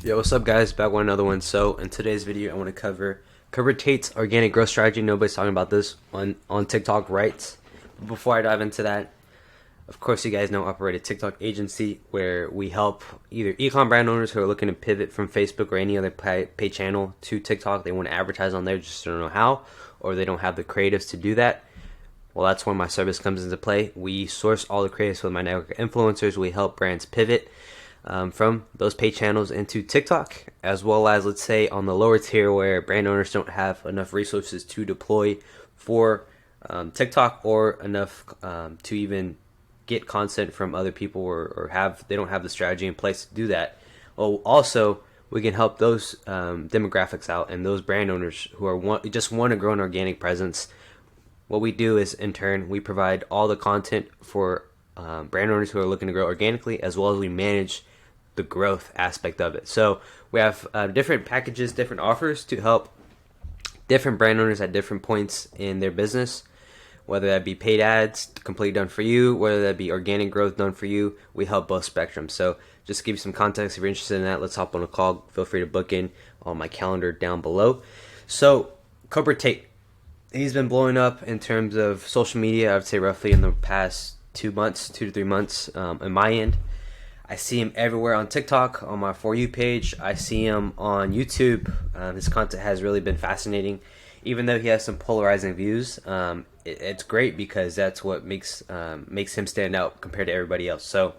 Yo, what's up, guys? Back with another one. So, in today's video, I want to cover Tate's organic growth strategy. Nobody's talking about this on TikTok, right? But before I dive into that, of course, you guys know I operate a TikTok agency where we help either ECOM brand owners who are looking to pivot from Facebook or any other paid channel to TikTok. They want to advertise on there, just don't know how, or they don't have the creatives to do that. Well, that's when my service comes into play. We source all the creatives with my network of influencers. We help brands pivot from those paid channels into TikTok, as well as, let's say, on the lower tier where brand owners don't have enough resources to deploy for TikTok or enough to even get content from other people, or they don't have the strategy in place to do that. Well, also we can help those demographics out and those brand owners who are just want to grow an organic presence. What we do is, in turn, we provide all the content for brand owners who are looking to grow organically, as well as we manage the growth aspect of it. So we have different packages, different offers to help different brand owners at different points in their business, whether that be paid ads completely done for you, whether that be organic growth done for you. We help both spectrums. So just to give you some context, if you're interested in that, let's hop on a call. Feel free to book in on my calendar down below. So Cobra Tate, he's been blowing up in terms of social media, I would say roughly in the past 2 months, 2 to 3 months on my end. I see him everywhere on TikTok, on my For You page. I see him on YouTube. His content has really been fascinating. Even though he has some polarizing views, it's great because that's what makes him stand out compared to everybody else. So,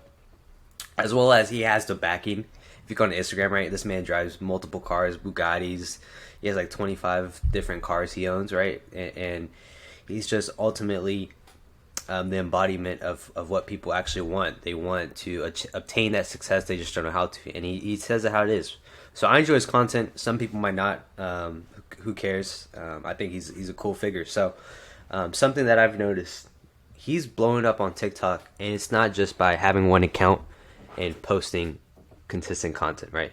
as well as he has the backing. If you go on Instagram, right, this man drives multiple cars, Bugattis. He has like 25 different cars he owns, right? And he's just ultimately the embodiment of what people actually want. They want to obtain that success. They just don't know how to. And he says it how it is. So I enjoy his content. Some people might not. Who cares? I think he's a cool figure. So something that I've noticed, he's blowing up on TikTok. And it's not just by having one account and posting consistent content, right?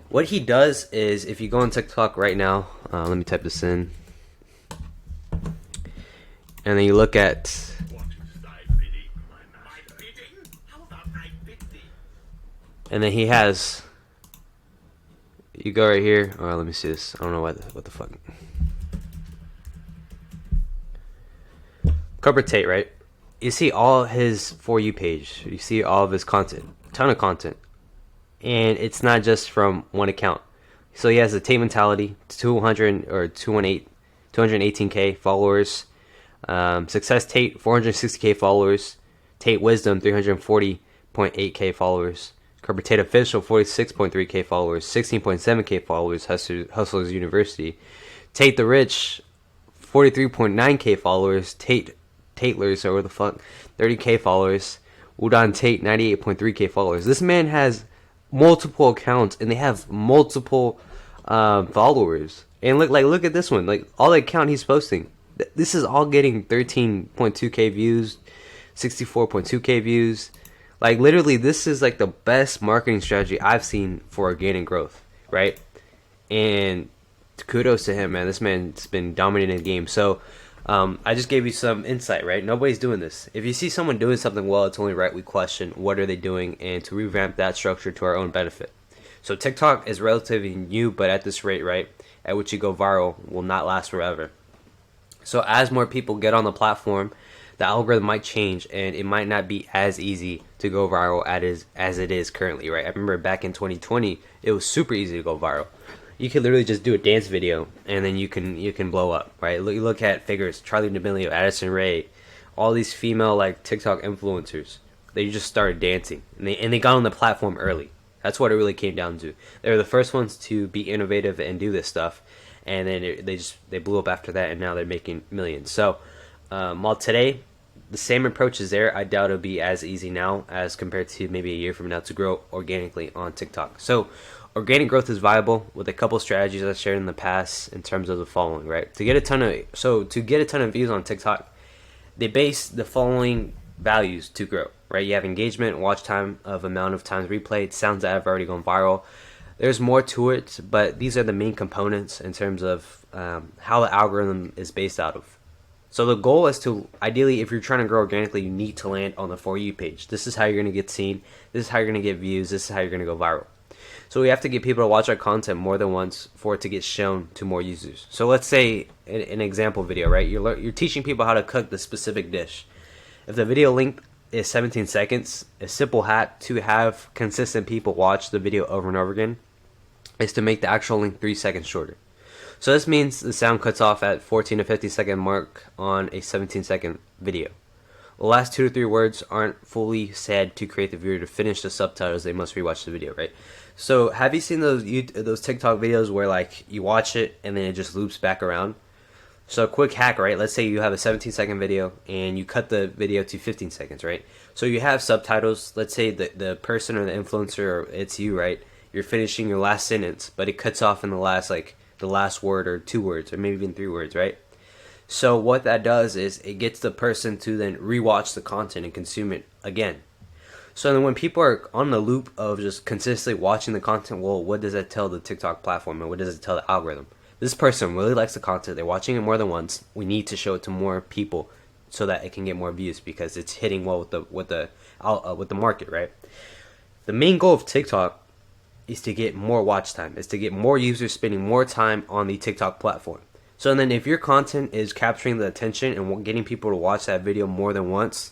What he does is, if you go on TikTok right now, let me type this in. And then you look at... And then he has, you go right here. Oh, let me see this. I don't know what the fuck. Cobra Tate, right? You see all his For You page. You see all of his content. Ton of content. And it's not just from one account. So he has the Tate mentality, 218K followers. Success Tate, 460K followers. Tate Wisdom, 340.8K followers. Cobra Tate Official, 46.3K followers, 16.7K followers, Hustlers University. Tate the Rich, 43.9K followers, Tatelers, or what the fuck, 30K followers. Udon Tate, 98.3K followers. This man has multiple accounts, and they have multiple followers. And look at this one. Like, all the account he's posting, this is all getting 13.2K views, 64.2K views. Like, literally, this is like the best marketing strategy I've seen for organic growth, right? And kudos to him, man. This man's been dominating the game. So I just gave you some insight, right? Nobody's doing this. If you see someone doing something well, it's only right we question what are they doing, and to revamp that structure to our own benefit. So TikTok is relatively new, but at this rate, right, at which you go viral, will not last forever. So as more people get on the platform, the algorithm might change, and it might not be as easy to go viral as it is currently, right? I remember back in 2020, it was super easy to go viral. You could literally just do a dance video, and then you can blow up, right? You look at figures, Charli D'Amelio, Addison Rae, all these female like TikTok influencers. They just started dancing, and they got on the platform early. That's what it really came down to. They were the first ones to be innovative and do this stuff, and then they blew up after that, and now they're making millions. So while today the same approach is there, I doubt it'll be as easy now as compared to maybe a year from now to grow organically on TikTok. So organic growth is viable with a couple strategies I shared in the past in terms of the following, right? To get a ton of views on TikTok, they base the following values to grow, right? You have engagement, watch time of amount of times replayed, sounds that have already gone viral. There's more to it, but these are the main components in terms of how the algorithm is based out of. So the goal is to, ideally, if you're trying to grow organically, you need to land on the For You page. This is how you're going to get seen. This is how you're going to get views. This is how you're going to go viral. So we have to get people to watch our content more than once for it to get shown to more users. So let's say an example video, right? You're teaching people how to cook the specific dish. If the video length is 17 seconds, a simple hack to have consistent people watch the video over and over again is to make the actual length 3 seconds shorter. So this means the sound cuts off at 14 to 50 second mark on a 17-second video. The last 2 to 3 words aren't fully said to create the viewer to finish the subtitles. They must rewatch the video, right? So have you seen those TikTok videos where like you watch it and then it just loops back around? So a quick hack, right? Let's say you have a 17-second video and you cut the video to 15 seconds, right? So you have subtitles. Let's say the person or the influencer, or it's you, right? You're finishing your last sentence, but it cuts off in the last word or 2 words or maybe even 3 words, right? So what that does is it gets the person to then rewatch the content and consume it again. So then when people are on the loop of just consistently watching the content, well, what does that tell the TikTok platform, and what does it tell the algorithm? This person really likes the content. They're watching it more than once. We need to show it to more people so that it can get more views because it's hitting well with the market, right? The main goal of TikTok is to get more watch time, is to get more users spending more time on the TikTok platform. So then if your content is capturing the attention and getting people to watch that video more than once,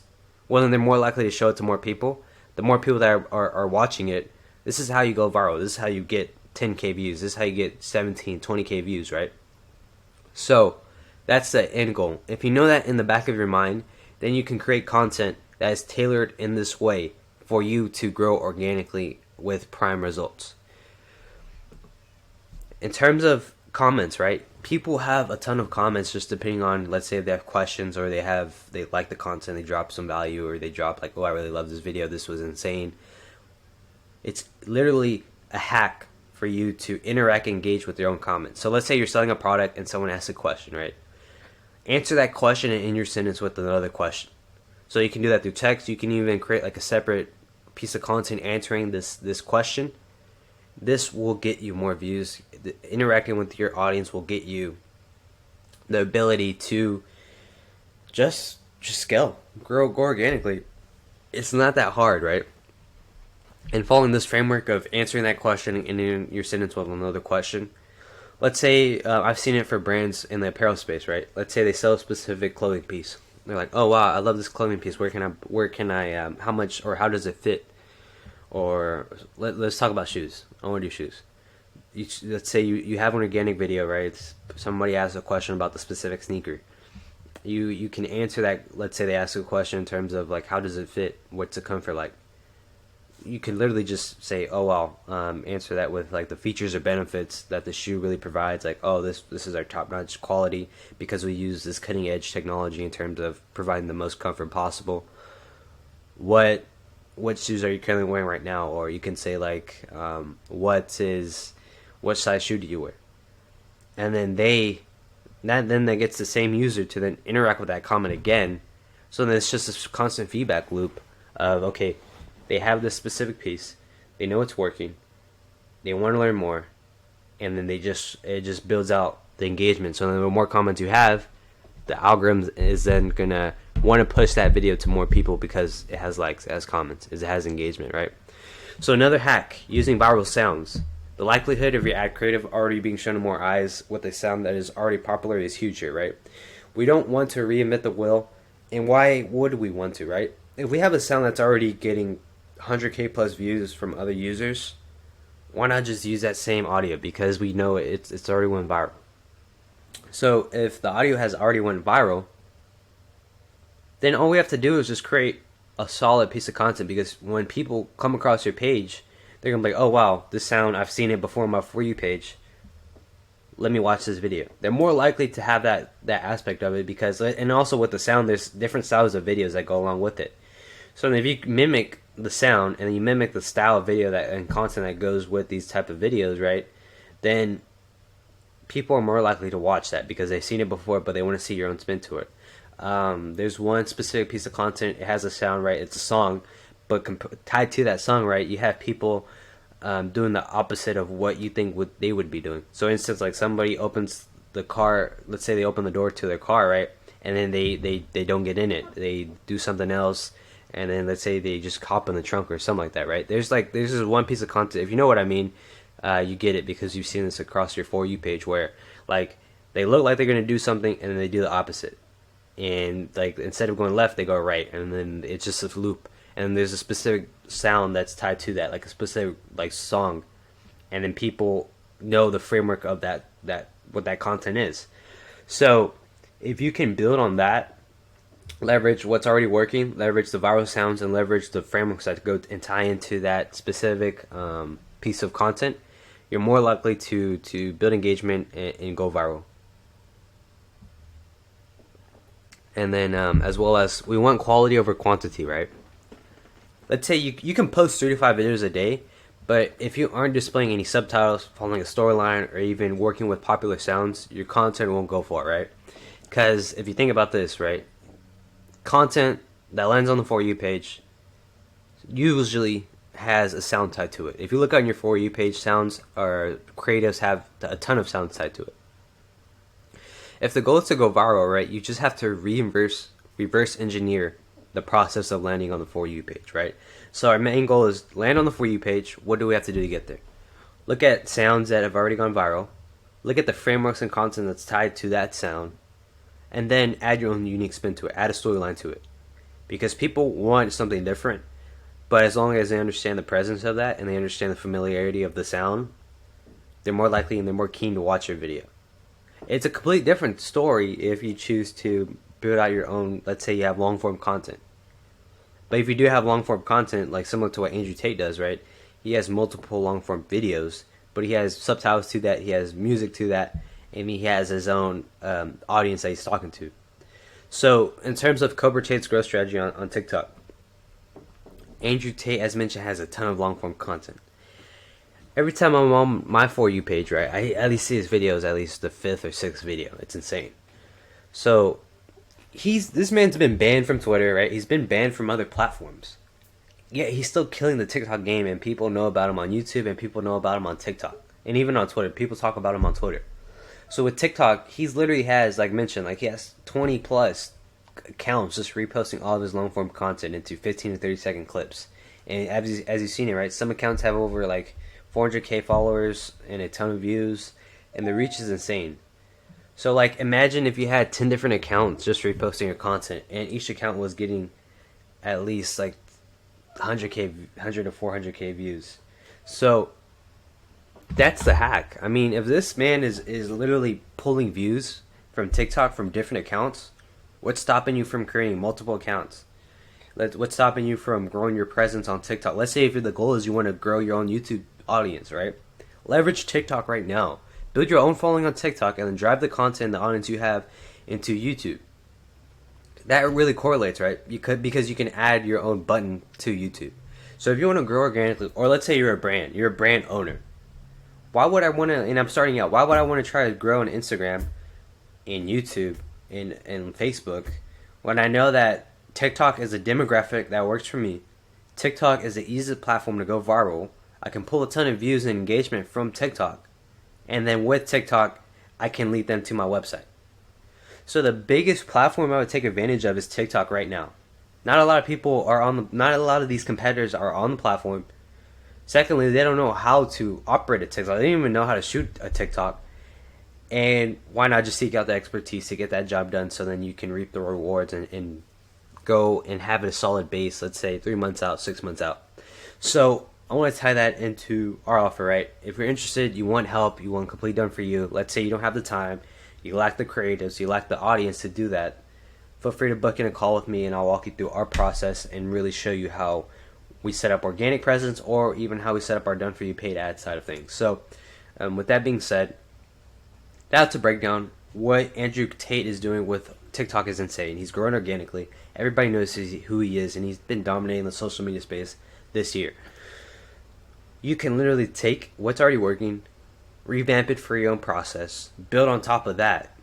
well, then they're more likely to show it to more people. The more people that are watching it, this is how you go viral. This is how you get 10K views. This is how you get 17, 20K views, right? So that's the end goal. If you know that in the back of your mind, then you can create content that is tailored in this way for you to grow organically with prime results. In terms of comments, right? People have a ton of comments just depending on, let's say if they have questions or they like the content, they drop some value, or they drop like, oh, I really love this video, this was insane. It's literally a hack for you to interact and engage with your own comments. So let's say you're selling a product and someone asks a question, right? Answer that question and end your sentence with another question. So you can do that through text. You can even create like a separate piece of content answering this question. This will get you more views. Interacting with your audience will get you the ability to just scale, grow organically. It's not that hard, right? And following this framework of answering that question and ending your sentence with another question. Let's say I've seen it for brands in the apparel space, right? Let's say they sell a specific clothing piece. They're like, oh wow, I love this clothing piece. Where can I how much or how does it fit? Or let's talk about shoes. I want to do shoes. Let's say you have an organic video, right? Somebody asks a question about the specific sneaker. You can answer that. Let's say they ask a question in terms of like, how does it fit? What's the comfort like? You can literally just say, oh well, answer that with like the features or benefits that the shoe really provides. Like, oh, this is our top-notch quality because we use this cutting-edge technology in terms of providing the most comfort possible. What shoes are you currently wearing right now? Or you can say like, what size shoe do you wear? And then that gets the same user to then interact with that comment again. So then it's just this constant feedback loop of, okay, they have this specific piece, they know it's working, they want to learn more, and then it just builds out the engagement. So then the more comments you have, the algorithm is then gonna want to push that video to more people because it has likes, it has comments, it has engagement, right? So another hack, using viral sounds. The likelihood of your ad creative already being shown to more eyes with a sound that is already popular is huge here, right? We don't want to reinvent the wheel, and why would we want to, right? If we have a sound that's already getting 100K plus views from other users, why not just use that same audio? Because we know it's already went viral. So if the audio has already went viral, then all we have to do is just create a solid piece of content, because when people come across your page, they're gonna be like, oh wow, this sound, I've seen it before on my For You page, let me watch this video. They're more likely to have that aspect of it, because, and also with the sound, there's different styles of videos that go along with it. So if you mimic the sound and you mimic the style of video and content that goes with these type of videos, right, then people are more likely to watch that because they've seen it before, but they want to see your own spin to it. There's one specific piece of content, it has a sound, right, it's a song, but tied to that song, right, you have people doing the opposite of what you think they would be doing. So instance, like somebody opens the car, let's say they open the door to their car, right, and then they don't get in it, they do something else, and then let's say they just hop in the trunk or something like that, right? There's this one piece of content, if you know what I mean, you get it because you've seen this across your For You page where like they look like they're gonna do something and then they do the opposite, and like instead of going left they go right, and then it's just a loop, and there's a specific sound that's tied to that, like a specific like song, and then people know the framework of that what that content is. So if you can build on that, leverage what's already working, leverage the viral sounds, and leverage the frameworks that go and tie into that specific piece of content, you're more likely to build engagement and go viral. And then as well as we want quality over quantity, right? Let's say you can post 3 to 5 videos a day, but if you aren't displaying any subtitles, following a storyline, or even working with popular sounds, your content won't go for it, right? Because if you think about this, right, content that lands on the For You page usually has a sound tied to it. If you look on your For You page, sounds or creatives have a ton of sounds tied to it. If the goal is to go viral, right, you just have to reverse engineer the process of landing on the For You page, right? So our main goal is land on the For You page. What do we have to do to get there? Look at sounds that have already gone viral. Look at the frameworks and content that's tied to that sound. And then add your own unique spin to it. Add a storyline to it. Because people want something different. But as long as they understand the presence of that and they understand the familiarity of the sound, they're more likely and they're more keen to watch your video. It's a completely different story if you choose to build out your own, let's say you have long form content. But if you do have long form content, like similar to what Andrew Tate does, right? He has multiple long form videos, but he has subtitles to that, he has music to that, and he has his own audience that he's talking to. So in terms of Cobra Tate's growth strategy on TikTok, Andrew Tate, as mentioned, has a ton of long form content. Every time I'm on my For You page, right, I at least see his videos, at least the 5th or 6th video. It's insane. So this man's been banned from Twitter, right? He's been banned from other platforms. Yet he's still killing the TikTok game, and people know about him on YouTube, and people know about him on TikTok, and even on Twitter. People talk about him on Twitter. So with TikTok, he's literally has, like mentioned, like he has 20 plus accounts just reposting all of his long form content into 15 to 30 second clips. And as you've seen it, right, some accounts have over like 400k followers and a ton of views, and the reach is insane. So like imagine if you had 10 different accounts just reposting your content, and each account was getting at least like 100 to 400k views. So that's the hack. I mean, if this man is literally pulling views from TikTok from different accounts, what's stopping you from creating multiple accounts? What's stopping you from growing your presence on TikTok? Let's say if the goal is you want to grow your own YouTube audience, right? Leverage TikTok right now. Build your own following on TikTok and then drive the content and the audience you have into YouTube. That really correlates, right? Because you can add your own button to YouTube. So if you want to grow organically, or let's say you're a brand owner. Why would I want to, and I'm starting out, why would I want to try to grow on Instagram, in YouTube, and Facebook, when I know that TikTok is a demographic that works for me? TikTok is the easiest platform to go viral. I can pull a ton of views and engagement from TikTok. And then with TikTok, I can lead them to my website. So the biggest platform I would take advantage of is TikTok right now. Not a lot of these competitors are on the platform. Secondly, they don't know how to operate a TikTok. They don't even know how to shoot a TikTok. And why not just seek out the expertise to get that job done, so then you can reap the rewards and go and have a solid base, let's say 3 months out, 6 months out. So I want to tie that into our offer, right? If you're interested, you want help, you want complete done for you. Let's say you don't have the time, you lack the creatives, you lack the audience to do that. Feel free to book in a call with me, and I'll walk you through our process and really show you how we set up organic presence, or even how we set up our done for you paid ad side of things. So with that being said, that's a breakdown. What Andrew Tate is doing with TikTok is insane. He's growing organically. Everybody knows who he is, and he's been dominating the social media space this year. You can literally take what's already working, revamp it for your own process, build on top of that,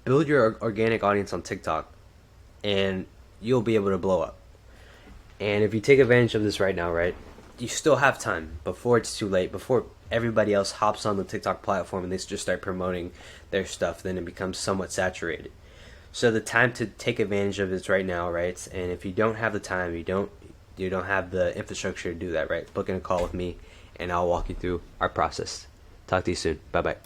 build your organic audience on TikTok, and you'll be able to blow up. And if you take advantage of this right now, right, you still have time before it's too late, before everybody else hops on the TikTok platform and they just start promoting their stuff, then it becomes somewhat saturated. So the time to take advantage of it is right now, right? And if you don't have the time, you don't have the infrastructure to do that, right? Book in a call with me, and I'll walk you through our process. Talk to you soon. Bye bye.